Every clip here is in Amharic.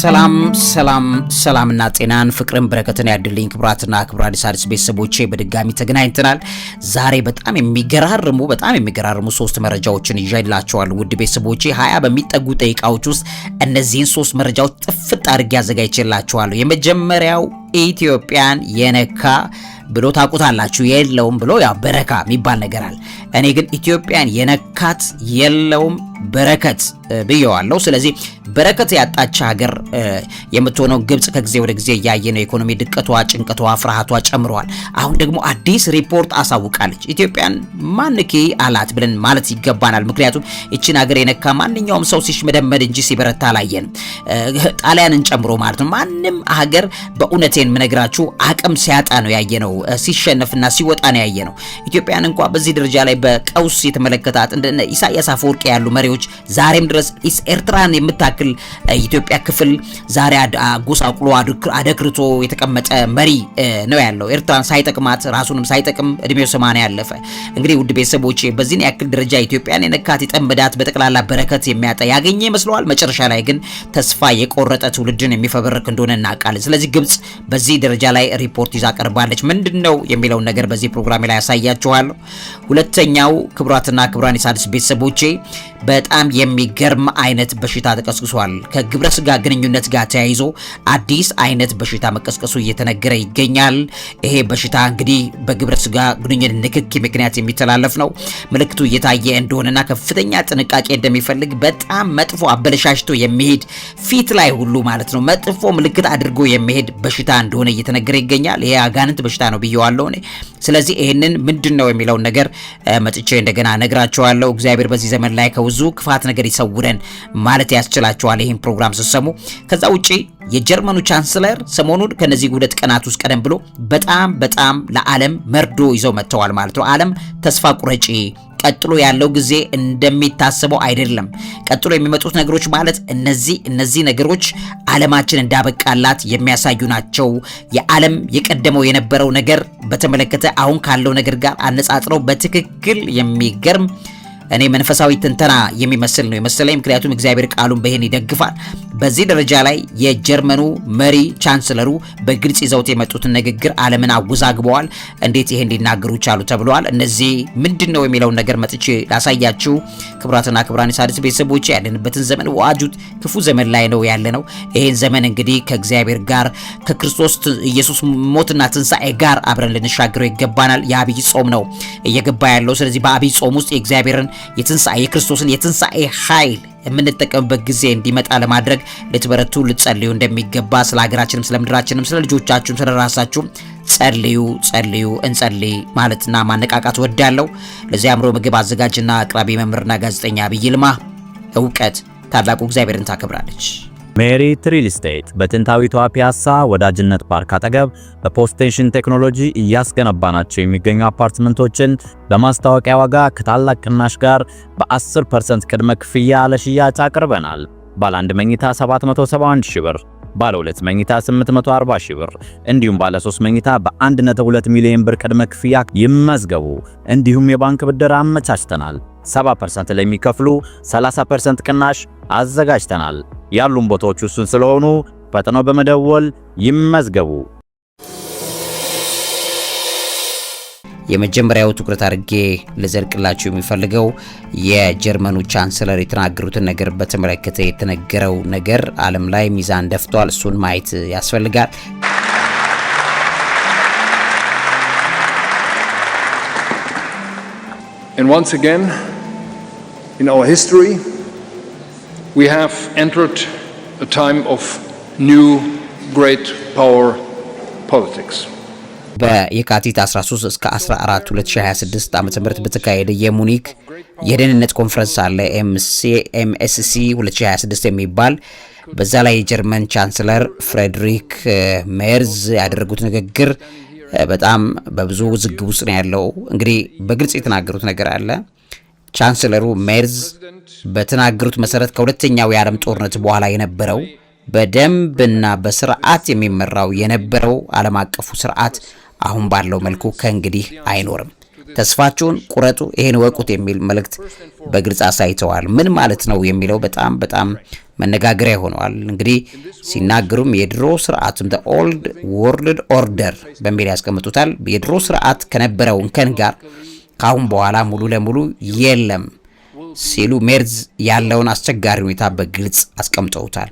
ሰላምና ጤናን ፍቅርን በረከትን ያድልኝ ክብራትና ክብራን አዲስ ቤተሰቦቼ በድጋሚ ተገናኝተናል። ዛሬ በጣም የሚገራርሙ ሶስት መረጃዎችን ይዤላችኋለሁ። ውድ ቤተሰቦቼ 20 በሚጠጉ ደቂቃዎች ውስጥ እነዚህን ሶስት መረጃዎች ጥፍጥ አድርጌ አዘጋጅቼላችኋለሁ። የመጀመሪያው ኢትዮጵያን የነካ ብሎ ታውቁታላችሁ። የለውም ብሎ ያው በረካ የሚባል ነገር አለ። እኔ ግን ኢትዮጵያን የነካት የለውም በረከት ብየዋለሁ። ስለዚህ በረከት ያጣች ሀገር የምትሆነው ግብጽ ከጊዜ ወደ ጊዜ ያየነው ኢኮኖሚ ድቀቷ፣ ጭንቀቷ፣ ፍርሃቷ ጨምሯል። አሁን ደግሞ አዲስ ሪፖርት አሳውቃለች። ኢትዮጵያን ማንኪ አላት ብለን ማለት ይገባናል። ምክንያቱም እቺን ሀገር የነካ ማንኛውም ሰው ሲሽመደመድ እንጂ ሲበረታ አላየንም። ጣሊያንን ጨምሮ ማለት ነው። ማንም ሀገር በእውነቴን ምነግራችሁ አቅም ሲያጣ ነው ያየነው። ሲሸነፍና ሲወጣ ነው ያየነው። ኢትዮጵያን እንኳን በዚህ ደረጃ ላይ በቀውስ የተመለከታት እንደ ኢሳያስ አፈወርቂ ያሉ መሪዎች ዛሬም ድረስ ኤርትራን የምታክል ኢትዮጵያ ክፍል ዛሬ አጎሳቁሎ አደክርቶ የተቀመጠ መሪ ነው ያለው። ኤርትራን ሳይጠቅማት ራሱንም ሳይጠቅም እድሜው 80 ያለፈ። እንግዲህ ውድ ቤተሰቦቼ በዚህን ያክል ደረጃ ኢትዮጵያን የነካት የጠመዳት በጠቅላላ በረከት የሚያጣ ያገኘ ይመስለዋል። መጨረሻ ላይ ግን ተስፋ የቆረጠ ትውልድን የሚፈበርክ እንደሆነ እናውቃለን። ስለዚህ ግብጽ በዚህ ደረጃ ላይ ሪፖርት ይዛ ቀርባለች። ምንድነው የሚለውን ነገር በዚህ ፕሮግራም ላይ ያሳያችኋለሁ። ሁለተኛው ክብራትና ክብራን የሣድስ ቤተሰቦቼ በጣም የሚገርም አይነት በሽታ ተቀስቅሷል። ከግብረ ስጋ ግንኙነት ጋር ተያይዞ አዲስ አይነት በሽታ መቀስቀሱ እየተነገረ ይገኛል። ይሄ በሽታ እንግዲህ በግብረ ስጋ ግንኙነት ንክኪ ምክንያት የሚተላለፍ ነው። ምልክቱ እየታየ እንደሆነና ከፍተኛ ጥንቃቄ እንደሚፈልግ በጣም መጥፎ አበለሻሽቶ የሚሄድ ፊት ላይ ሁሉ ማለት ነው መጥፎ ምልክት አድርጎ የሚሄድ በሽታ እንደሆነ እየተነገረ ይገኛል። ይሄ አጋንንት በሽታ ነው ብየዋለሁ እኔ። ስለዚህ ይሄንን ምንድነው የሚለውን ነገር መጥቼ እንደገና ነግራቸዋለሁ። እግዚአብሔር በዚህ ዘመን ላይ ከብዙ ክፋት ነገር ይሰውረን ማለት ያስችላቸዋል ይሄን ፕሮግራም ሲሰሙ። ከዛ ውጪ የጀርመኑ ቻንስለር ሰሞኑን ከነዚህ ሁለት ቀናት ውስጥ ቀደም ብሎ በጣም ለዓለም መርዶ ይዘው መጥተዋል ማለት ነው። ዓለም ተስፋ ቁረጪ፣ ቀጥሎ ያለው ጊዜ እንደሚታሰበው አይደለም። ቀጥሎ የሚመጡት ነገሮች ማለት እነዚህ ነገሮች ዓለማችን እንዳበቃላት የሚያሳዩ ናቸው። የዓለም የቀደመው የነበረው ነገር በተመለከተ አሁን ካለው ነገር ጋር አነጻጽረው በትክክል የሚገርም እኔ መንፈሳዊ ትንተና የሚመስል ነው የመሰለኝ። ምክንያቱም እግዚአብሔር ቃሉን በይሄን ይደግፋል። በዚህ ደረጃ ላይ የጀርመኑ መሪ ቻንስለሩ በግልጽ ይዘውት የመጡትን ንግግር ዓለምን አወዛግበዋል። እንዴት ይሄ እንዲናገሩ ቻሉ ተብለዋል። እነዚህ ምንድነው የሚለውን ነገር መጥቼ ላሳያችሁ። ክብራትና ክብራን የሣድስ ቤተሰቦች ያለንበትን ዘመን ዋጁት ክፉ ዘመን ላይ ነው ያለነው። ይሄን ዘመን እንግዲህ ከእግዚአብሔር ጋር ከክርስቶስ ኢየሱስ ሞትና ትንሣኤ ጋር አብረን ልንሻገረው ይገባናል። የአብይ ጾም ነው እየገባ ያለው። ስለዚህ በአብይ ጾም ውስጥ የእግዚአብሔርን የክርስቶስን የትንሣኤ ኃይል የምንጠቀምበት ጊዜ እንዲመጣ ለማድረግ ልትበረቱ ልትጸልዩ እንደሚገባ ስለ ሀገራችንም ስለ ምድራችንም ስለ ልጆቻችሁም ስለ ራሳችሁም ጸልዩ እንጸልይ ማለትና ማነቃቃት ወዳለው። ለዚህ አእምሮ ምግብ አዘጋጅና አቅራቢ መምህርና ጋዜጠኛ አብይ ይልማ። እውቀት ታላቁ እግዚአብሔርን ታከብራለች። ሜሪት ሪል ስቴት በጥንታዊቷ ፒያሳ ወዳጅነት ፓርክ አጠገብ በፖስቴንሽን ቴክኖሎጂ እያስገነባናቸው የሚገኙ አፓርትመንቶችን በማስታወቂያ ዋጋ ከታላቅ ቅናሽ ጋር በ10% ቅድመ ክፍያ ለሽያጭ አቅርበናል። ባለ 1 መኝታ 771 ሺህ ብር፣ ባለ 2 መኝታ 840 ሺህ ብር እንዲሁም ባለ 3 መኝታ በ1.2 ሚሊዮን ብር ቅድመ ክፍያ ይመዝገቡ። እንዲሁም የባንክ ብድር አመቻችተናል። 70% ለሚከፍሉ 30% ቅናሽ አዘጋጅተናል። ያሉን ቦታዎች ውስን ስለሆኑ ፈጥነው በመደወል ይመዝገቡ። የመጀመሪያው ትኩረት አድርጌ ለዘርቅላችሁ የሚፈልገው የጀርመኑ ቻንስለር የተናገሩትን ነገር በተመለከተ የተነገረው ነገር ዓለም ላይ ሚዛን ደፍቷል። እሱን ማየት ያስፈልጋል። And once again in our history we have entered a time of new great power politics. በየካቲት 13 እስከ 14 2026 ዓ.ም በተካሄደ የሙኒክ የደህንነት ኮንፈረንስ አለ MSC 2026 የሚባል። በዛ ላይ የጀርመን ቻንስለር ፍሬድሪክ ሜርዝ ያደረጉት ንግግር በጣም በብዙ ውዝግብ ውስጥ ነው ያለው። እንግዲህ በግልጽ የተናገሩት ነገር አለ። ቻንስለሩ ሜርዝ በተናገሩት መሰረት ከሁለተኛው የዓለም ጦርነት በኋላ የነበረው በደንብና በስርዓት የሚመራው የነበረው ዓለም አቀፉ ስርዓት አሁን ባለው መልኩ ከእንግዲህ አይኖርም። ተስፋችሁን ቁረጡ፣ ይሄን ወቁት የሚል መልእክት በግልጽ አሳይተዋል። ምን ማለት ነው የሚለው በጣም መነጋገሪያ ሆነዋል። እንግዲህ ሲናገሩም የድሮ ስርዓትም the old world order በሚል ያስቀምጡታል። የድሮ ስርዓት ከነበረው እንከን ጋር ካሁን በኋላ ሙሉ ለሙሉ የለም ሲሉ ሜርዝ ያለውን አስቸጋሪ ሁኔታ በግልጽ አስቀምጠውታል።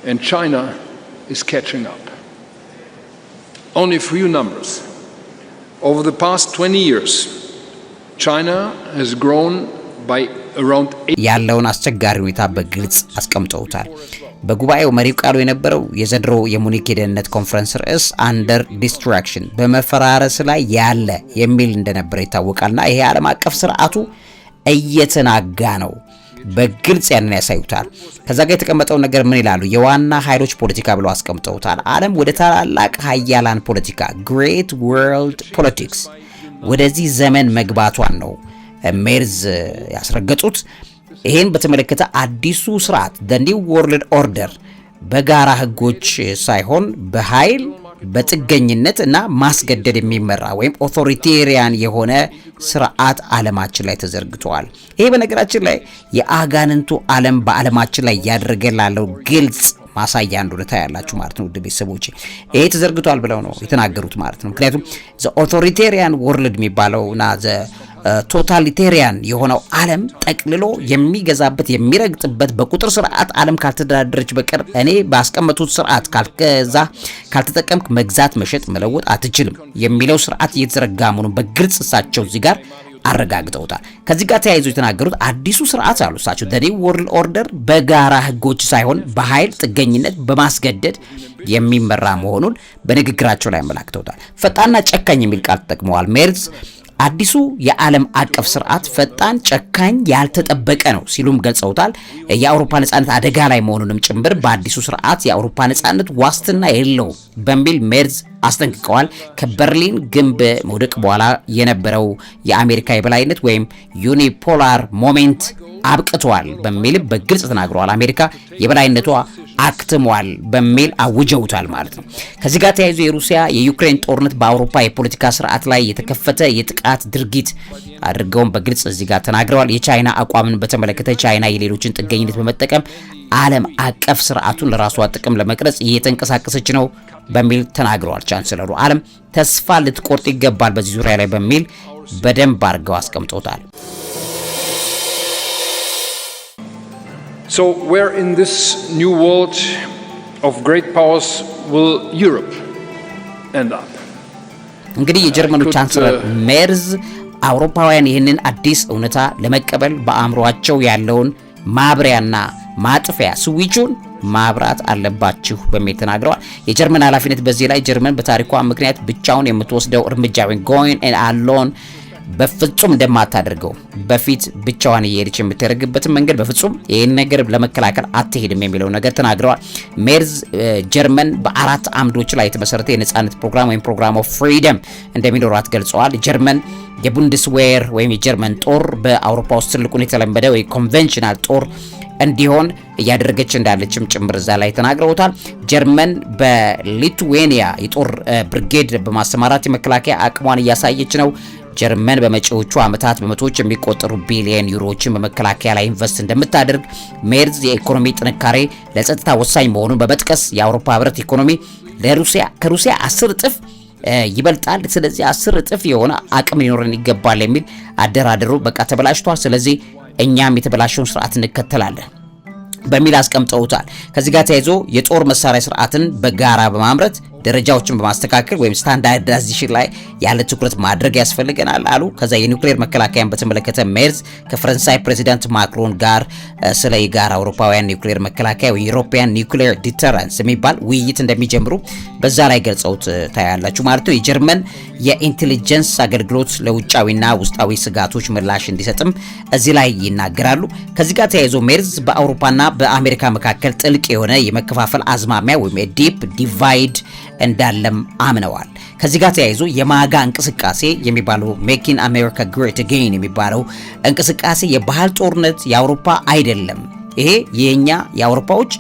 And China is catching up. Only a few numbers. Over the past 20 years, China has grown by around 8 ያለውን አስቸጋሪ ሁኔታ በግልጽ አስቀምጠውታል። በጉባኤው መሪው ቃሉ የነበረው የዘንድሮ የሙኒክ የደህንነት ኮንፈረንስ ርዕስ አንደር ዲስትራክሽን በመፈራረስ ላይ ያለ የሚል እንደነበረ ይታወቃልና ይሄ ዓለም አቀፍ ስርዓቱ እየተናጋ ነው። በግልጽ ያንን ያሳዩታል። ከዛ ጋር የተቀመጠው ነገር ምን ይላሉ? የዋና ኃይሎች ፖለቲካ ብለው አስቀምጠውታል። ዓለም ወደ ታላላቅ ኃያላን ፖለቲካ ግሬት ወርልድ ፖለቲክስ ወደዚህ ዘመን መግባቷን ነው ሜርዝ ያስረገጡት። ይሄን በተመለከተ አዲሱ ስርዓት the new world order በጋራ ህጎች ሳይሆን በኃይል በጥገኝነት እና ማስገደድ የሚመራ ወይም ኦቶሪቴሪያን የሆነ ስርዓት ዓለማችን ላይ ተዘርግቷል። ይሄ በነገራችን ላይ የአጋንንቱ ዓለም በዓለማችን ላይ ያደረገ ላለው ግልጽ ማሳያ እንደሆነ ታያላችሁ ማለት ነው። ውድ ቤተሰቦች ይሄ ተዘርግቷል ብለው ነው የተናገሩት ማለት ነው። ምክንያቱም the authoritarian world የሚባለውና the ቶታሊቴሪያን የሆነው ዓለም ጠቅልሎ የሚገዛበት የሚረግጥበት በቁጥር ስርዓት ዓለም ካልተዳደረች በቀር እኔ ባስቀመጡት ስርዓት ካልተጠቀምክ መግዛት፣ መሸጥ፣ መለወጥ አትችልም የሚለው ስርዓት እየተዘረጋ መሆኑን በግልጽ እሳቸው እዚህ ጋር አረጋግጠውታል። ከዚህ ጋር ተያይዞ የተናገሩት አዲሱ ስርዓት አሉ እሳቸው the new world order በጋራ ህጎች ሳይሆን በኃይል ጥገኝነት በማስገደድ የሚመራ መሆኑን በንግግራቸው ላይ አመላክተውታል። ፈጣንና ጨካኝ የሚል ቃል ተጠቅመዋል ሜርዝ። አዲሱ የዓለም አቀፍ ስርዓት ፈጣን፣ ጨካኝ፣ ያልተጠበቀ ነው ሲሉም ገልጸውታል። የአውሮፓ ነጻነት አደጋ ላይ መሆኑንም ጭምር በአዲሱ ስርዓት የአውሮፓ ነጻነት ዋስትና የለውም በሚል ሜርዝ አስጠንቅቀዋል። ከበርሊን ግንብ መውደቅ በኋላ የነበረው የአሜሪካ የበላይነት ወይም ዩኒፖላር ሞሜንት አብቅቷል በሚል በግልጽ ተናግረዋል። አሜሪካ የበላይነቷ አክትሟል በሚል አውጀውታል ማለት ነው። ከዚህ ጋር ተያይዞ የሩሲያ የዩክሬን ጦርነት በአውሮፓ የፖለቲካ ስርዓት ላይ የተከፈተ የጥቃት ድርጊት አድርገውም በግልጽ እዚህ ጋር ተናግረዋል። የቻይና አቋምን በተመለከተ ቻይና የሌሎችን ጥገኝነት በመጠቀም ዓለም አቀፍ ስርዓቱን ለራሷ ጥቅም ለመቅረጽ እየተንቀሳቀሰች ነው በሚል ተናግረዋል። ቻንስለሩ ዓለም ተስፋ ልትቆርጥ ይገባል በዚህ ዙሪያ ላይ በሚል በደንብ አድርገው አስቀምጦታል። So where in this new world of great powers will Europe end up? እንግዲህ የጀርመኑ ቻንስለር ሜርዝ አውሮፓውያን ይህንን አዲስ እውነታ ለመቀበል በአእምሯቸው ያለውን ማብሪያና ማጥፊያ ስዊቹን ማብራት አለባችሁ በሚል ተናግረዋል። የጀርመን ኃላፊነት በዚህ ላይ ጀርመን በታሪኳ ምክንያት ብቻውን የምትወስደው እርምጃ ወይም going alone በፍጹም እንደማታደርገው በፊት ብቻዋን እየሄደች የምትደረግበትን መንገድ በፍጹም ይህን ነገር ለመከላከል አትሄድም የሚለው ነገር ተናግረዋል። ሜርዝ ጀርመን በአራት አምዶች ላይ የተመሰረተ የነጻነት ፕሮግራም ወይም ፕሮግራም ኦፍ ፍሪደም እንደሚኖራት ገልጸዋል። ጀርመን የቡንደስዌር ወይም የጀርመን ጦር በአውሮፓ ውስጥ ትልቁን የተለመደ ወይ ኮንቬንሽናል ጦር እንዲሆን እያደረገች እንዳለችም ጭምር እዛ ላይ ተናግረውታል። ጀርመን በሊቱዌኒያ የጦር ብርጌድ በማሰማራት የመከላከያ አቅሟን እያሳየች ነው። ጀርመን በመጪዎቹ ዓመታት በመቶዎች የሚቆጠሩ ቢሊዮን ዩሮዎችን በመከላከያ ላይ ኢንቨስት እንደምታደርግ ሜርዝ የኢኮኖሚ ጥንካሬ ለጸጥታ ወሳኝ መሆኑን በመጥቀስ የአውሮፓ ህብረት ኢኮኖሚ ከሩሲያ 10 እጥፍ ይበልጣል፣ ስለዚህ 10 እጥፍ የሆነ አቅም ሊኖረን ይገባል የሚል አደራደሩ በቃ ተበላሽቷል፣ ስለዚህ እኛም የተበላሸውን ስርዓት እንከተላለን በሚል አስቀምጠውታል። ከዚህ ጋር ተያይዞ የጦር መሳሪያ ስርዓትን በጋራ በማምረት ደረጃዎችን በማስተካከል ወይም ስታንዳርዳይዜሽን ላይ ያለ ትኩረት ማድረግ ያስፈልገናል አሉ። ከዛ የኒውክሌር መከላከያን በተመለከተ ሜርዝ ከፈረንሳይ ፕሬዚዳንት ማክሮን ጋር ስለ የጋራ አውሮፓውያን ኒውክሌር መከላከያ ወይ ዩሮፒያን ኒውክሌር ዲተረንስ የሚባል ውይይት እንደሚጀምሩ በዛ ላይ ገልጸውት ታያላችሁ ማለት ነው። የጀርመን የኢንቴሊጀንስ አገልግሎት ለውጫዊና ውስጣዊ ስጋቶች ምላሽ እንዲሰጥም እዚህ ላይ ይናገራሉ። ከዚህ ጋር ተያይዞ ሜርዝ በአውሮፓና በአሜሪካ መካከል ጥልቅ የሆነ የመከፋፈል አዝማሚያ ወይም ዲፕ ዲቫይድ እንዳለም አምነዋል። ከዚህ ጋር ተያይዞ የማጋ እንቅስቃሴ የሚባለው ሜኪን አሜሪካ ግሬት አጌን የሚባለው እንቅስቃሴ የባህል ጦርነት የአውሮፓ አይደለም፣ ይሄ የኛ የአውሮፓዎች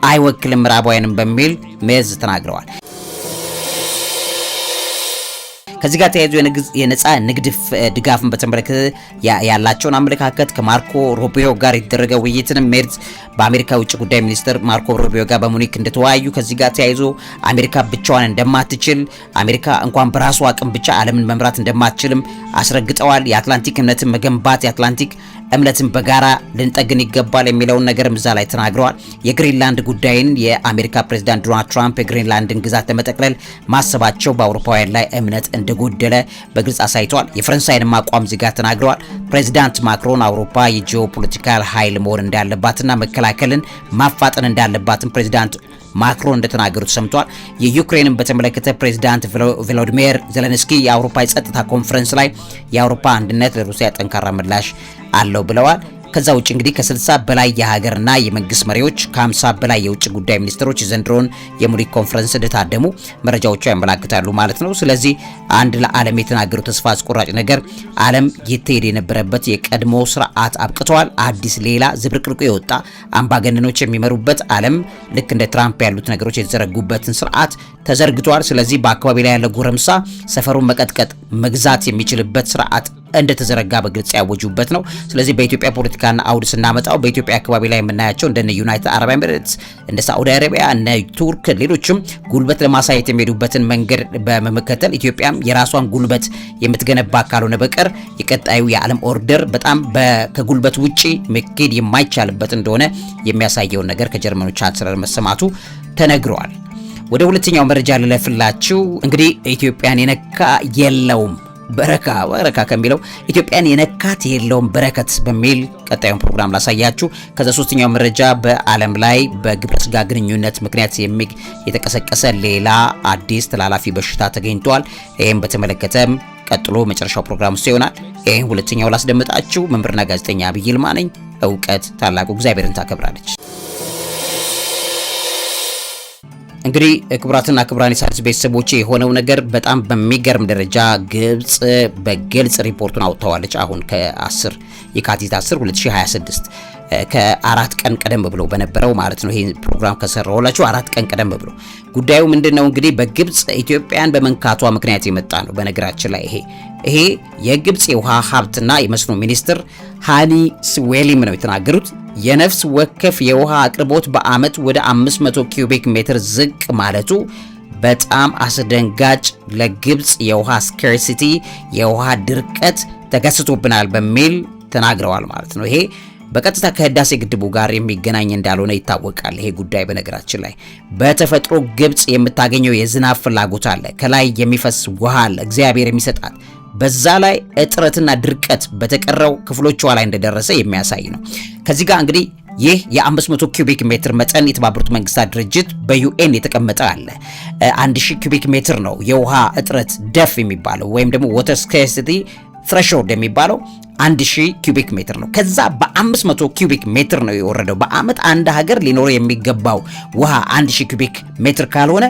አይወክልም ምዕራባውያንም በሚል ሜርዝ ተናግረዋል። ከዚህ ጋር ተያይዞ የነጻ ንግድ ድጋፍን በተመለከተ ያላቸውን አመለካከት ከማርኮ ሩቢዮ ጋር የተደረገ ውይይትንም ሜርዝ በአሜሪካ ውጭ ጉዳይ ሚኒስትር ማርኮ ሩቢዮ ጋር በሙኒክ እንደተወያዩ ከዚህ ጋር ተያይዞ አሜሪካ ብቻዋን እንደማትችል አሜሪካ እንኳን በራሷ አቅም ብቻ ዓለምን መምራት እንደማትችልም አስረግጠዋል። የአትላንቲክ እምነትን መገንባት የአትላንቲክ እምነትን በጋራ ልንጠግን ይገባል የሚለውን ነገር እዛ ላይ ተናግረዋል። የግሪንላንድ ጉዳይን የአሜሪካ ፕሬዝዳንት ዶናልድ ትራምፕ የግሪንላንድን ግዛት ለመጠቅለል ማሰባቸው በአውሮፓውያን ላይ እምነት እንደጎደለ በግልጽ አሳይተዋል። የፈረንሳይን አቋም ዚጋ ተናግረዋል። ፕሬዝዳንት ማክሮን አውሮፓ የጂኦፖለቲካል ኃይል መሆን እንዳለባትና መከላከልን ማፋጠን እንዳለባትም ፕሬዝዳንት ማክሮን እንደተናገሩት ሰምቷል። የዩክሬንን በተመለከተ ፕሬዝዳንት ቮሎዲሚር ዜሌንስኪ የአውሮፓ የጸጥታ ኮንፈረንስ ላይ የአውሮፓ አንድነት ለሩሲያ ጠንካራ ምላሽ አለው ብለዋል። ከዛ ውጭ እንግዲህ ከ60 በላይ የሀገርና የመንግስት መሪዎች ከ50 በላይ የውጭ ጉዳይ ሚኒስትሮች የዘንድሮን የሙኒክ ኮንፈረንስ እንደታደሙ መረጃዎቹ ያመላክታሉ ማለት ነው። ስለዚህ አንድ ለዓለም የተናገሩ ተስፋ አስቆራጭ ነገር ዓለም የተሄደ የነበረበት የቀድሞ ስርዓት አብቅተዋል። አዲስ ሌላ ዝብርቅርቁ የወጣ አምባገነኖች የሚመሩበት ዓለም ልክ እንደ ትራምፕ ያሉት ነገሮች የተዘረጉበትን ስርዓት ተዘርግቷል። ስለዚህ በአካባቢ ላይ ያለ ጎረምሳ ሰፈሩን መቀጥቀጥ መግዛት የሚችልበት ስርዓት እንደተዘረጋ በግልጽ ያወጁበት ነው። ስለዚህ በኢትዮጵያ ፖለቲካና አውድ ስናመጣው በኢትዮጵያ አካባቢ ላይ የምናያቸው እንደነ ዩናይትድ አረብ ኤሚሬትስ፣ እንደ ሳዑዲ አረቢያ፣ እነ ቱርክ፣ ሌሎችም ጉልበት ለማሳየት የሚሄዱበትን መንገድ በመከተል ኢትዮጵያም የራሷን ጉልበት የምትገነባ ካልሆነ በቀር የቀጣዩ የዓለም ኦርደር በጣም ከጉልበት ውጪ መሄድ የማይቻልበት እንደሆነ የሚያሳየውን ነገር ከጀርመኑ ቻንስለር መሰማቱ ተነግሯል። ወደ ሁለተኛው መረጃ ልለፍላችሁ። እንግዲህ ኢትዮጵያን የነካ የለውም በረካ ከሚለው ኢትዮጵያን የነካት የለውም በረከት በሚል ቀጣዩን ፕሮግራም ላሳያችሁ። ከዛ ሶስተኛው መረጃ በዓለም ላይ በግብረ ስጋ ግንኙነት ምክንያት የተቀሰቀሰ ሌላ አዲስ ተላላፊ በሽታ ተገኝቷል። ይህም በተመለከተም ቀጥሎ መጨረሻው ፕሮግራም ውስጥ ይሆናል። ይህን ሁለተኛው ላስደምጣችሁ። መምህርና ጋዜጠኛ ዐቢይ ይልማ ነኝ። እውቀት ታላቁ እግዚአብሔርን ታከብራለች። እንግዲህ ክቡራትና ክቡራን የሣድስ ቤተሰቦች የሆነው ነገር በጣም በሚገርም ደረጃ ግብጽ በግልጽ ሪፖርቱን አውጥተዋለች። አሁን ከ10 የካቲት 10 2026 ከአራት ቀን ቀደም ብሎ በነበረው ማለት ነው። ይሄ ፕሮግራም ከሰራውላችሁ 4 ቀን ቀደም ብሎ ጉዳዩ ምንድነው እንግዲህ በግብጽ ኢትዮጵያን በመንካቷ ምክንያት የመጣ ነው። በነገራችን ላይ ይሄ የግብጽ የውሃ ሀብትና የመስኖ ሚኒስትር ሃኒ ስዌሊም ነው የተናገሩት። የነፍስ ወከፍ የውሃ አቅርቦት በአመት ወደ 500 ኪዩቢክ ሜትር ዝቅ ማለቱ በጣም አስደንጋጭ፣ ለግብጽ የውሃ ስካርሲቲ የውሃ ድርቀት ተከስቶብናል በሚል ተናግረዋል ማለት ነው። ይሄ በቀጥታ ከህዳሴ ግድቡ ጋር የሚገናኝ እንዳልሆነ ይታወቃል። ይሄ ጉዳይ በነገራችን ላይ በተፈጥሮ ግብጽ የምታገኘው የዝናብ ፍላጎት አለ፣ ከላይ የሚፈስ ውሃ አለ እግዚአብሔር የሚሰጣት። በዛ ላይ እጥረትና ድርቀት በተቀረው ክፍሎቿ ላይ እንደደረሰ የሚያሳይ ነው። ከዚህ ጋር እንግዲህ ይህ የ500 ኪዩቢክ ሜትር መጠን የተባበሩት መንግስታት ድርጅት በዩኤን የተቀመጠ አለ። 1000 ኪዩቢክ ሜትር ነው የውሃ እጥረት ደፍ የሚባለው ወይም ደግሞ ዋተር ስካርሲቲ ትሬሾልድ የሚባለው 1000 ኪዩቢክ ሜትር ነው። ከዛ በ500 ኪዩቢክ ሜትር ነው የወረደው። በአመት አንድ ሀገር ሊኖር የሚገባው ውሃ 1000 ኪዩቢክ ሜትር ካልሆነ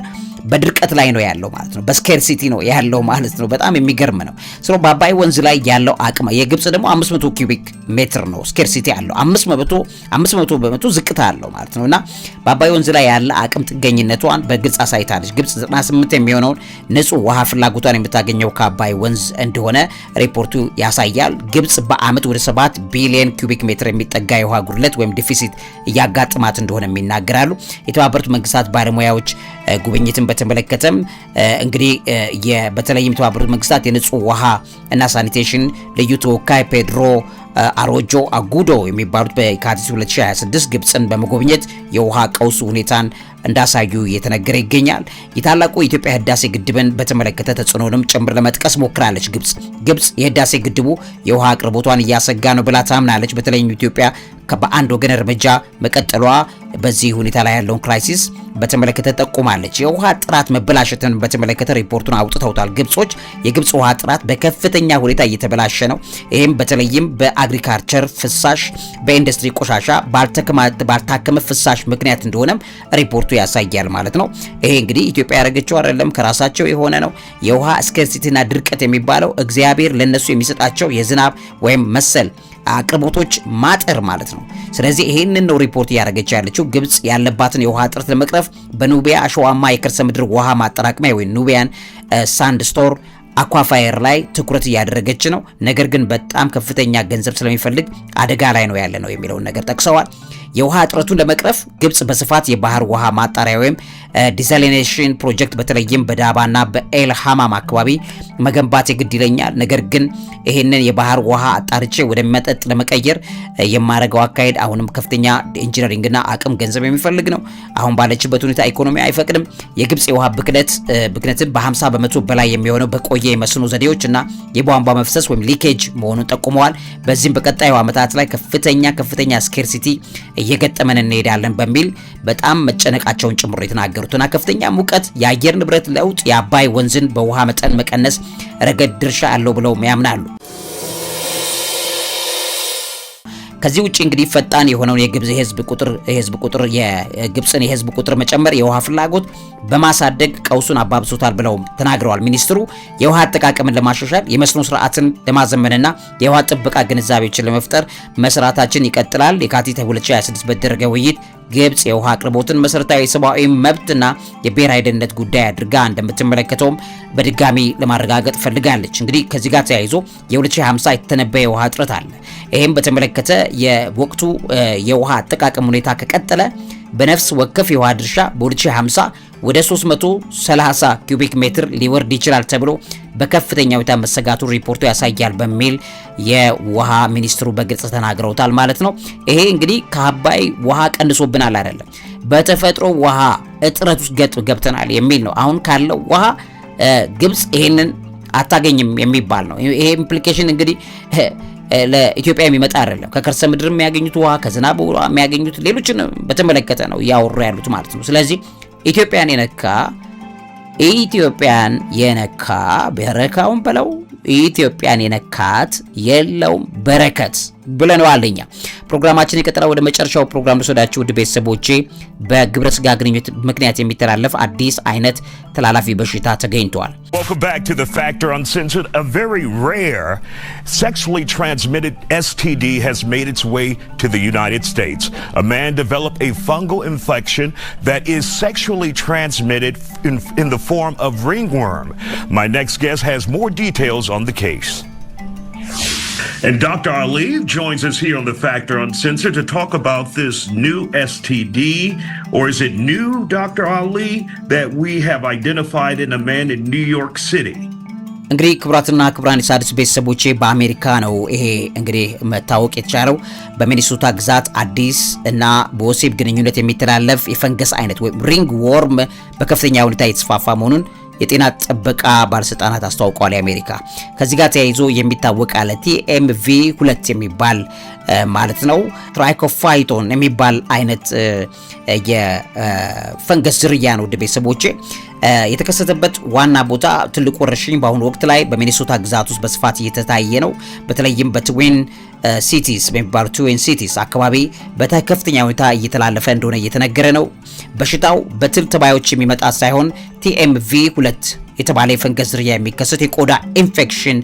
በድርቀት ላይ ነው ያለው ማለት ነው። በስኬርሲቲ ነው ያለው ማለት ነው። በጣም የሚገርም ነው። ስለ በአባይ ወንዝ ላይ ያለው አቅም የግብጽ ደግሞ 500 ኪዩቢክ ሜትር ነው ስኬርሲቲ አለው። 500 በመቶ ዝቅታ አለው ማለት ነውና በአባይ ወንዝ ላይ ያለ አቅም ጥገኝነቷን በግልጽ አሳይታለች። ግብጽ 98 የሚሆነውን ንጹህ ውሃ ፍላጎቷን የምታገኘው ከአባይ ወንዝ እንደሆነ ሪፖርቱ ያሳያል። ግብጽ በአመት ወደ 7 ቢሊዮን ኪዩቢክ ሜትር የሚጠጋ የውሃ ጉድለት ወይም ዲፊሲት እያጋጥማት እንደሆነ የሚናገራሉ። የተባበሩት መንግስታት ባለሙያዎች ጉብኝትን በተመለከተም እንግዲህ በተለይም የተባበሩት መንግስታት የንጹህ ውሃ እና ሳኒቴሽን ልዩ ተወካይ ፔድሮ አሮጆ አጉዶ የሚባሉት በየካቲት 2026 ግብጽን በመጎብኘት የውሃ ቀውስ ሁኔታን እንዳሳዩ እየተነገረ ይገኛል። የታላቁ የኢትዮጵያ ህዳሴ ግድብን በተመለከተ ተጽዕኖንም ጭምር ለመጥቀስ ሞክራለች። ግብጽ የህዳሴ ግድቡ የውሃ አቅርቦቷን እያሰጋ ነው ብላ ታምናለች። በተለይም ኢትዮጵያ በአንድ ወገን እርምጃ መቀጠሏ በዚህ ሁኔታ ላይ ያለውን ክራይሲስ በተመለከተ ጠቁማለች። የውሃ ጥራት መበላሸትን በተመለከተ ሪፖርቱን አውጥተውታል ግብጾች። የግብጽ ውሃ ጥራት በከፍተኛ ሁኔታ እየተበላሸ ነው። ይህም በተለይም በአግሪካልቸር ፍሳሽ፣ በኢንዱስትሪ ቆሻሻ፣ ባልታከመ ፍሳሽ ምክንያት እንደሆነም ሪፖርቱ ያሳያል ማለት ነው። ይሄ እንግዲህ ኢትዮጵያ ያደረገችው አይደለም፣ ከራሳቸው የሆነ ነው። የውሃ ስካርሲቲና ድርቀት የሚባለው እግዚአብሔር ለነሱ የሚሰጣቸው የዝናብ ወይም መሰል አቅርቦቶች ማጠር ማለት ነው። ስለዚህ ይሄንን ነው ሪፖርት እያደረገች ያለችው። ግብጽ ያለባትን የውሃ እጥረት ለመቅረፍ በኑቢያ አሸዋማ የከርሰ ምድር ውሃ ማጠራቀሚያ ወይ ኑቢያን ሳንድ ስቶር አኳፋየር ላይ ትኩረት እያደረገች ነው። ነገር ግን በጣም ከፍተኛ ገንዘብ ስለሚፈልግ አደጋ ላይ ነው ያለ ነው የሚለውን ነገር ጠቅሰዋል። የውሃ እጥረቱን ለመቅረፍ ግብጽ በስፋት የባህር ውሃ ማጣሪያ ወይም ዲሳሊኔሽን ፕሮጀክት በተለይም በዳባና በኤል ሐማም አካባቢ መገንባት የግድ ይለኛል። ነገር ግን ይህንን የባህር ውሃ አጣርቼ ወደ መጠጥ ለመቀየር የማረገው አካሄድ አሁንም ከፍተኛ ኢንጂነሪንግና አቅም ገንዘብ የሚፈልግ ነው። አሁን ባለችበት ሁኔታ ኢኮኖሚ አይፈቅድም። የግብጽ የውሃ ብክነትን በ50 በመቶ በላይ የሚሆነው በቆየ የመስኖ ዘዴዎችና የቧንቧ መፍሰስ ወይም ሊኬጅ መሆኑን ጠቁመዋል። በዚህም በቀጣዩ ዓመታት ላይ ከፍተኛ ስኬርሲቲ እየገጠመን እንሄዳለን በሚል በጣም መጨነቃቸውን ጭምሮ የተናገሩትና ከፍተኛ ሙቀት፣ የአየር ንብረት ለውጥ የአባይ ወንዝን በውሃ መጠን መቀነስ ረገድ ድርሻ አለው ብለው ያምናሉ። ከዚህ ውጪ እንግዲህ ፈጣን የሆነውን የግብጽን የህዝብ ቁጥር መጨመር የውሃ ፍላጎት በማሳደግ ቀውሱን አባብሶታል ብለው ተናግረዋል። ሚኒስትሩ የውሃ አጠቃቀምን ለማሻሻል የመስኖ ስርዓትን ለማዘመንና የውሃ ጥበቃ ግንዛቤዎችን ለመፍጠር መስራታችን ይቀጥላል። የካቲት 2026 በተደረገ ውይይት ግብጽ የውሃ አቅርቦትን መሰረታዊ የሰብአዊ መብትና የብሔራዊ ደህንነት ጉዳይ አድርጋ እንደምትመለከተውም በድጋሚ ለማረጋገጥ ፈልጋለች። እንግዲህ ከዚህ ጋር ተያይዞ የ2050 የተነበየ የውሃ እጥረት አለ። ይህም በተመለከተ የወቅቱ የውሃ አጠቃቀም ሁኔታ ከቀጠለ በነፍስ ወከፍ የውሃ ድርሻ በ2050 ወደ 330 ኪዩቢክ ሜትር ሊወርድ ይችላል ተብሎ በከፍተኛ ሁኔታ መሰጋቱ ሪፖርቱ ያሳያል በሚል የውሃ ሚኒስትሩ በግልጽ ተናግረውታል ማለት ነው። ይሄ እንግዲህ ከአባይ ውሃ ቀንሶብናል አይደለም፣ በተፈጥሮ ውሃ እጥረት ውስጥ ገብተናል የሚል ነው። አሁን ካለው ውሃ ግብጽ ይሄንን አታገኝም የሚባል ነው። ይሄ ኢምፕሊኬሽን እንግዲህ ለኢትዮጵያ የሚመጣ አይደለም። ከከርሰ ምድር የሚያገኙት ውሃ፣ ከዝናብ ውሃ የሚያገኙት ሌሎችን በተመለከተ ነው እያወሩ ያሉት ማለት ነው። ስለዚህ ኢትዮጵያን የነካ በረካውን በለው ኢትዮጵያን የነካት የለውም በረከት ብለነዋል። እኛ ፕሮግራማችን የቀጠለው ወደ መጨረሻው ፕሮግራም ልወስዳችሁ ውድ ቤተሰቦቼ፣ በግብረ ስጋ ግንኙነት ምክንያት የሚተላለፍ አዲስ አይነት ተላላፊ በሽታ ተገኝቷል። Welcome back to The Factor Uncensored. A very rare sexually transmitted STD has made its way to the United States. A man developed a fungal infection that is sexually transmitted in the form of ringworm. My next guest has more details on the case. And Dr. Ali joins us here on The Factor Uncensored to talk about this new STD, or is it new, Dr. Ali, that we have identified in a man in New York City? እንግዲህ ክቡራትና ክቡራን የሣድስ ቤተሰቦቼ በአሜሪካ ነው ይሄ እንግዲህ መታወቅ የቻለው። በሚኒሶታ ግዛት አዲስ እና በወሲብ ግንኙነት የሚተላለፍ የፈንገስ አይነት ወይም ሪንግ ወርም በከፍተኛ ሁኔታ የተስፋፋ መሆኑን የጤና ጥበቃ ባለስልጣናት አስተዋውቀዋል። የአሜሪካ ከዚህ ጋር ተያይዞ የሚታወቅ አለ TMV 2 የሚባል ማለት ነው ትራይኮፋይቶን የሚባል አይነት የፈንገስ ዝርያ ነው። ውድ ቤተሰቦቼ የተከሰተበት ዋና ቦታ ትልቁ ወረርሽኝ በአሁኑ ወቅት ላይ በሚኒሶታ ግዛት ውስጥ በስፋት እየተታየ ነው። በተለይም በትዊን ሲቲስ በሚባሉ ትዊን ሲቲስ አካባቢ በከፍተኛ ሁኔታ እየተላለፈ እንደሆነ እየተነገረ ነው። በሽታው በትል ተባዮች የሚመጣ ሳይሆን TMV 2 የተባለ የፈንገስ ዝርያ የሚከሰት የቆዳ ኢንፌክሽን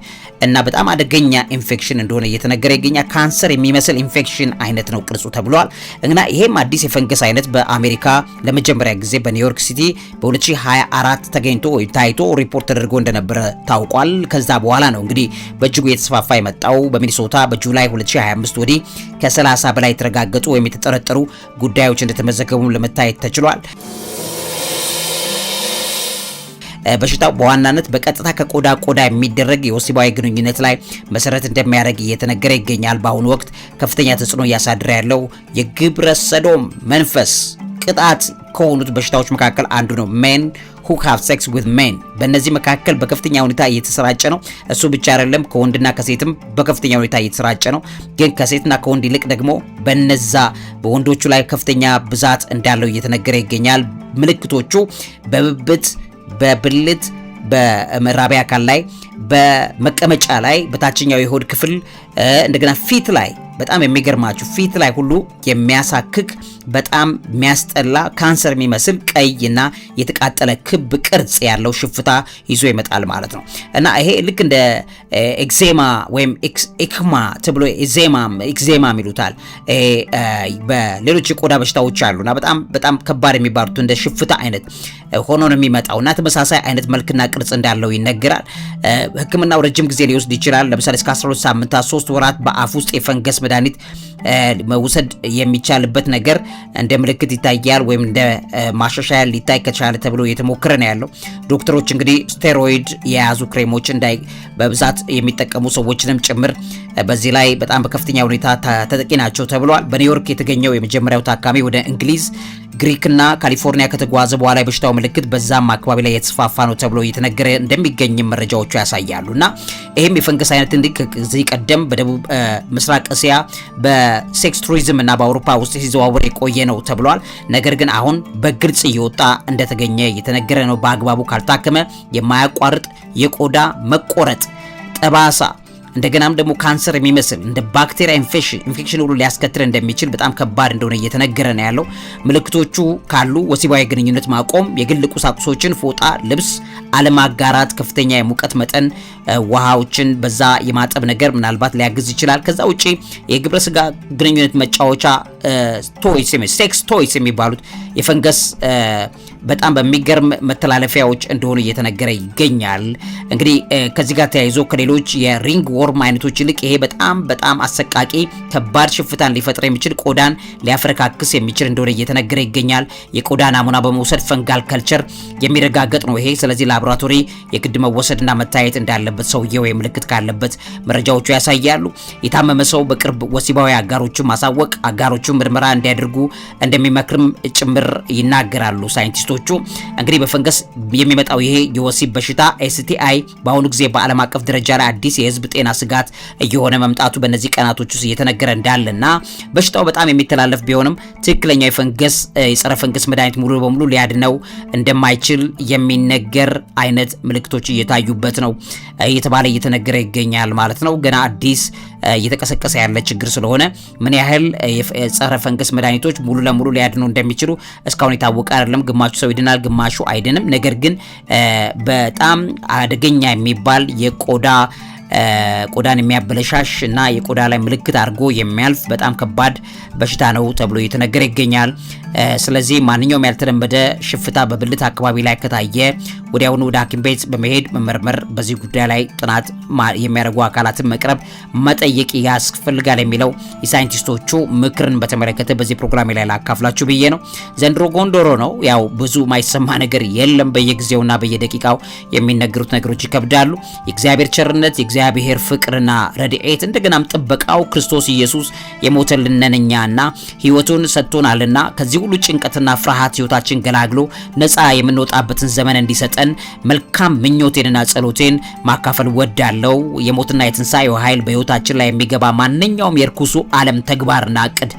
እና በጣም አደገኛ ኢንፌክሽን እንደሆነ እየተነገረ ይገኛል። ካንሰር የሚመስል ኢንፌክሽን አይነት ነው ቅርጹ ተብሏል። እና ይሄም አዲስ የፈንገስ አይነት በአሜሪካ ለመጀመሪያ ጊዜ በኒውዮርክ ሲቲ በ2024 ተገኝቶ ወይም ታይቶ ሪፖርት ተደርጎ እንደነበረ ታውቋል። ከዛ በኋላ ነው እንግዲህ በእጅጉ የተስፋፋ የመጣው። በሚኒሶታ በጁላይ 2025 ወዲህ ከ30 በላይ የተረጋገጡ ወይም የተጠረጠሩ ጉዳዮች እንደተመዘገቡ ለመታየት ተችሏል። በሽታው በዋናነት በቀጥታ ከቆዳ ቆዳ የሚደረግ የወሲባዊ ግንኙነት ላይ መሰረት እንደሚያደርግ እየተነገረ ይገኛል። በአሁኑ ወቅት ከፍተኛ ተጽዕኖ እያሳደረ ያለው የግብረ ሰዶም መንፈስ ቅጣት ከሆኑት በሽታዎች መካከል አንዱ ነው። ሜን who have sex with men በእነዚህ መካከል በከፍተኛ ሁኔታ እየተሰራጨ ነው። እሱ ብቻ አይደለም፣ ከወንድና ከሴትም በከፍተኛ ሁኔታ እየተሰራጨ ነው። ግን ከሴትና ከወንድ ይልቅ ደግሞ በነዛ በወንዶቹ ላይ ከፍተኛ ብዛት እንዳለው እየተነገረ ይገኛል። ምልክቶቹ በብብት፣ በብልት፣ በመራቢያ አካል ላይ፣ በመቀመጫ ላይ፣ በታችኛው የሆድ ክፍል እንደገና ፊት ላይ በጣም የሚገርማችሁ ፊት ላይ ሁሉ የሚያሳክክ በጣም የሚያስጠላ ካንሰር የሚመስል ቀይና የተቃጠለ ክብ ቅርጽ ያለው ሽፍታ ይዞ ይመጣል ማለት ነው። እና ይሄ ልክ እንደ ኤግዜማ ወይም ኤክማ ተብሎ ኤግዜማ ይሉታል። በሌሎች የቆዳ በሽታዎች አሉና በጣም ከባድ የሚባሉት እንደ ሽፍታ አይነት ሆኖ ነው የሚመጣውና ተመሳሳይ አይነት መልክና ቅርጽ እንዳለው ይነገራል። ሕክምናው ረጅም ጊዜ ሊወስድ ይችላል። ለምሳሌ እስከ 12 ሳምንታት 3 ወራት በአፍ ውስጥ የፈንገስ መድኃኒት መውሰድ የሚቻልበት ነገር እንደ ምልክት ይታያል ወይም እንደ ማሻሻያ ሊታይ ከቻለ ተብሎ እየተሞከረ ነው ያለው። ዶክተሮች እንግዲህ ስቴሮይድ የያዙ ክሬሞች በብዛት የሚጠቀሙ ሰዎችንም ጭምር በዚህ ላይ በጣም በከፍተኛ ሁኔታ ተጠቂ ናቸው ተብሏል። በኒውዮርክ የተገኘው የመጀመሪያው ታካሚ ወደ እንግሊዝ፣ ግሪክና ካሊፎርኒያ ከተጓዘ በኋላ የበሽታው ምልክት በዛም አካባቢ ላይ የተስፋፋ ነው ተብሎ እየተነገረ እንደሚገኝ መረጃዎቹ ያሳያሉና ይሄም የፈንገስ አይነት ከዚህ ቀደም በደቡብ ምስራቅ እስያ በሴክስ ቱሪዝም እና በአውሮፓ ውስጥ ሲዘዋወር የቆየ ነው ተብሏል። ነገር ግን አሁን በግልጽ እየወጣ እንደተገኘ እየተነገረ ነው። በአግባቡ ካልታከመ የማያቋርጥ የቆዳ መቆረጥ፣ ጠባሳ እንደገናም ደግሞ ካንሰር የሚመስል እንደ ባክቴሪያ ኢንፌክሽን ሁሉ ሊያስከትል እንደሚችል በጣም ከባድ እንደሆነ እየተነገረ ነው ያለው። ምልክቶቹ ካሉ ወሲባዊ ግንኙነት ማቆም፣ የግል ቁሳቁሶችን፣ ፎጣ፣ ልብስ አለማጋራት፣ ከፍተኛ የሙቀት መጠን ውሃዎችን በዛ የማጠብ ነገር ምናልባት ሊያግዝ ይችላል። ከዛ ውጪ የግብረ ስጋ ግንኙነት መጫወቻ ቶይስ ሴክስ ቶይስ የሚባሉት የፈንገስ በጣም በሚገርም መተላለፊያዎች እንደሆኑ እየተነገረ ይገኛል። እንግዲህ ከዚህ ጋር ተያይዞ ከሌሎች የሪንግ ወርም አይነቶች ይልቅ ይሄ በጣም አሰቃቂ ከባድ ሽፍታን ሊፈጥር የሚችል ቆዳን ሊያፈረካክስ የሚችል እንደሆነ እየተነገረ ይገኛል። የቆዳ ናሙና በመውሰድ ፈንጋል ከልቸር የሚረጋገጥ ነው ይሄ። ስለዚህ ላቦራቶሪ የግድ መወሰድና መታየት እንዳለበት ሰውየው ምልክት ካለበት መረጃዎቹ ያሳያሉ። የታመመ ሰው በቅርብ ወሲባዊ አጋሮቹን ማሳወቅ፣ አጋሮቹ ምርመራ እንዲያደርጉ እንደሚመክርም ጭምር ይናገራሉ ሳይንቲስቶቹ። እንግዲህ በፈንገስ የሚመጣው ይሄ የወሲብ በሽታ ኤስቲአይ በአሁኑ ጊዜ በዓለም አቀፍ ደረጃ ላይ አዲስ የህዝብ ጤና ስጋት እየሆነ መምጣቱ በእነዚህ ቀናቶች ውስጥ እየተነገረ እንዳለና በሽታው በጣም የሚተላለፍ ቢሆንም ትክክለኛ የጸረ ፈንገስ መድኃኒት ሙሉ በሙሉ ሊያድነው እንደማይችል የሚነገር አይነት ምልክቶች እየታዩበት ነው እየተባለ እየተነገረ ይገኛል ማለት ነው። ገና አዲስ እየተቀሰቀሰ ያለ ችግር ስለሆነ ምን ያህል የጸረ ፈንገስ መድኃኒቶች ሙሉ ለሙሉ ሊያድኑ እንደሚችሉ እስካሁን የታወቀ አይደለም። ግማሹ ሰው ይድናል፣ ግማሹ አይድንም። ነገር ግን በጣም አደገኛ የሚባል ቆዳን የሚያበለሻሽ እና የቆዳ ላይ ምልክት አድርጎ የሚያልፍ በጣም ከባድ በሽታ ነው ተብሎ እየተነገረ ይገኛል። ስለዚህ ማንኛውም ያልተለመደ ሽፍታ በብልት አካባቢ ላይ ከታየ ወዲያውኑ ወደ ሐኪም ቤት በመሄድ መመርመር፣ በዚህ ጉዳይ ላይ ጥናት የሚያደርጉ አካላትን መቅረብ፣ መጠየቅ ያስፈልጋል የሚለው የሳይንቲስቶቹ ምክርን በተመለከተ በዚህ ፕሮግራም ላይ ላካፍላችሁ ብዬ ነው። ዘንድሮ ጎንዶሮ ነው። ያው ብዙ ማይሰማ ነገር የለም። በየጊዜውና በየደቂቃው የሚነገሩት ነገሮች ይከብዳሉ። የእግዚአብሔር ቸርነት፣ የእግዚአብሔር ፍቅርና ረድኤት እንደገናም ጥበቃው ክርስቶስ ኢየሱስ የሞተልንነኛና ሕይወቱን ሰጥቶናልና ከዚህ ሁሉ ጭንቀትና ፍርሃት ሕይወታችን ገላግሎ ነፃ የምንወጣበትን ዘመን እንዲሰጠን መልካም ምኞቴንና ጸሎቴን ማካፈል ወዳለው። የሞትና የትንሣኤው ኃይል በሕይወታችን ላይ የሚገባ ማንኛውም የርኩሱ ዓለም ተግባርና እቅድ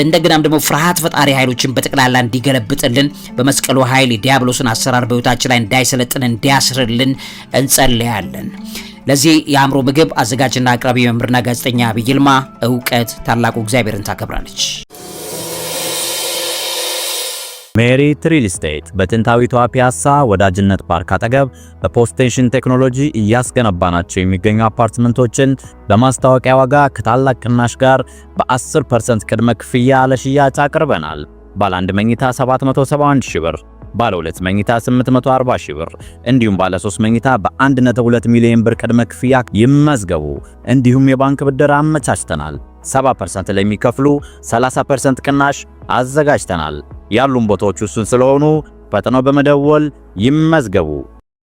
እንደገናም ደግሞ ፍርሃት ፈጣሪ ኃይሎችን በጠቅላላ እንዲገለብጥልን በመስቀሉ ኃይል የዲያብሎስን አሰራር በሕይወታችን ላይ እንዳይሰለጥን እንዲያስርልን እንጸልያለን። ለዚህ የአእምሮ ምግብ አዘጋጅና አቅራቢ መምህርና ጋዜጠኛ ዐቢይ ይልማ። እውቀት ታላቁ እግዚአብሔርን ታከብራለች። ሜሪት ሪል ስቴት በጥንታዊቷ ፒያሳ ወዳጅነት ፓርክ አጠገብ በፖስቴንሽን ቴክኖሎጂ እያስገነባናቸው የሚገኙ አፓርትመንቶችን በማስታወቂያ ዋጋ ከታላቅ ቅናሽ ጋር በ10% ቅድመ ክፍያ ለሽያጭ አቅርበናል። ባለ 1 መኝታ 771 ሺህ ብር፣ ባለ 2 መኝታ 840 ሺህ ብር እንዲሁም ባለ 3 መኝታ በ1.2 ሚሊዮን ብር ቅድመ ክፍያ ይመዝገቡ። እንዲሁም የባንክ ብድር አመቻችተናል። 70% ለሚከፍሉ 30% ቅናሽ አዘጋጅተናል። ያሉን ቦታዎች ውስን ስለሆኑ ፈጥነው በመደወል ይመዝገቡ።